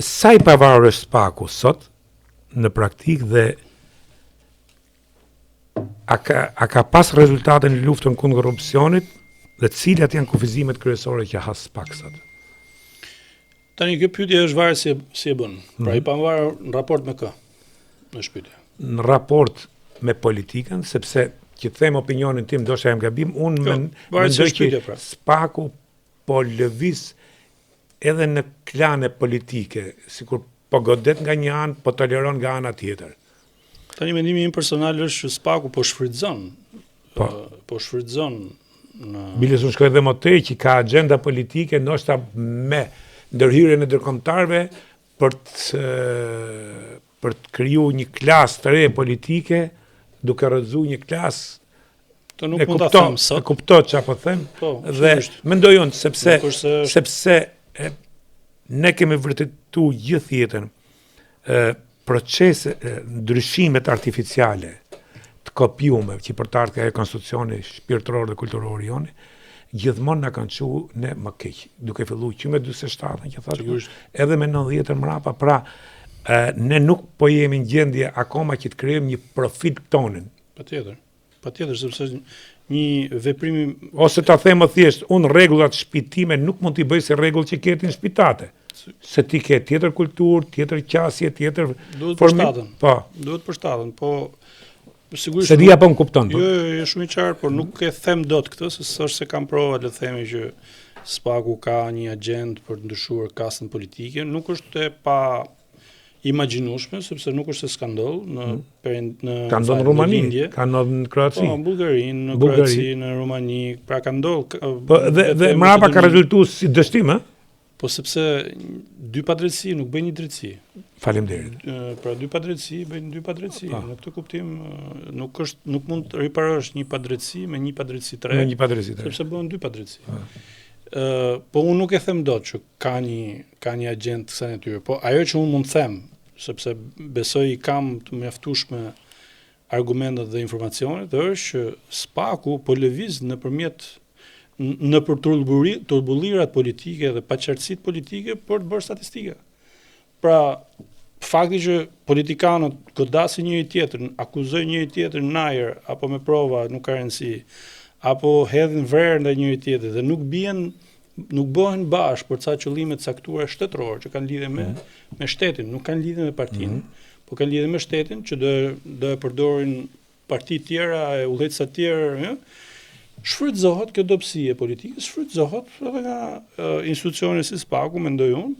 sa i pavarur është SPAK-u sot në praktik dhe a ka pas rezultate në luftën kundër korrupsionit dhe cilat janë kufizimet kryesore që has SPAK sot? Tani kjo pyetje është varet si e bën. Pra i pavarur në raport me kë? Në shpytje. Në raport me politikën, sepse që them opinionin tim, ndoshta jam gabim, unë mendoj që SPAK-u po lëviz edhe në klane politike, sikur po godet nga një anë, po toleron nga ana tjetër. Tani mendimi im personal është që SPAK-u po shfrytëzon. Po shfrytëzon në Biles unë shkoj dhe më tej që ka agenda politike, ndoshta me ndërhyrjen e ndërkombëtarëve për të kriju një klasë të re politike, duke rrëzuar një klasë. Të nuk mund ta them sot. Kuptoj çfarë po them. Dhe mendoj unë sepse ne kemi vërtetuar gjithë jetën procese ndryshimet artificiale të kopjume që për të ardhur nga konstitucioni shpirtëror dhe kulturor jonë, gjithmonë na kanë çuar ne më keq, duke filluar që me 47-ën që thotë, edhe me 90-ën mrapa, pra ne nuk po jemi në gjendje akoma që të krijojmë një profit tonin. Patjetër, sepse një veprim ose ta them më thjesht, unë rregullat shpitime nuk mund t'i bëj se rregull që ketin shpitate. Se ti ke tjetër kulturë, tjetër qasje, tjetër duhet përshtatën. Duhet përshtatën, po sigurisht. Se dia po më kupton. Jo, shumë i qartë, por nuk e them dot këtë, se s'është se kam prova le të themi që SPAK-u ka një agjend për të ndryshuar kastën politike, nuk është e pa imagjinueshme, sepse nuk është se s'ka ndodhur ka ndodhur në Rumani, ka ndodhur në Kroaci. Po, në Bullgari, në Kroaci, në Rumani, pra ka ndodhur. Po dhe mrapa ka rezultuar si dështim, ë? Po sepse dy padrejtësi nuk bëjnë një drejtësi. Faleminderit. Pra dy padrejtësi bëjnë dy padrejtësi. Në këtë kuptim nuk mund të riparosh një padrejtësi me një padrejtësi të re. Me një padrejtësi të re. Sepse bëhen dy padrejtësi. Po unë nuk e them dot që ka një agjend kësaj natyre, po ajo që unë mund të them, sepse besoj i kam të mjaftueshme argumentet dhe informacionet, është që SPAK-u po lëviz nëpër turbullirat politike dhe paqartësitë politike për të bërë statistika. Pra, fakti që politikanët godasin njëri tjetrin, akuzojnë njëri tjetrin në ajër apo me prova, nuk ka rëndësi, apo hedhin vrerë ndaj njëri tjetrit dhe nuk bëhen bashkë për ca qëllime të caktuara shtetërore që kanë lidhje me shtetin, nuk kanë lidhje me partinë, po kanë lidhje me shtetin që do e përdorin parti tjera e udhëheqësa të tjerë, shfrytëzohet kjo dobësi e politikës, shfrytëzohet edhe nga institucione si SPAK-u, mendoj unë,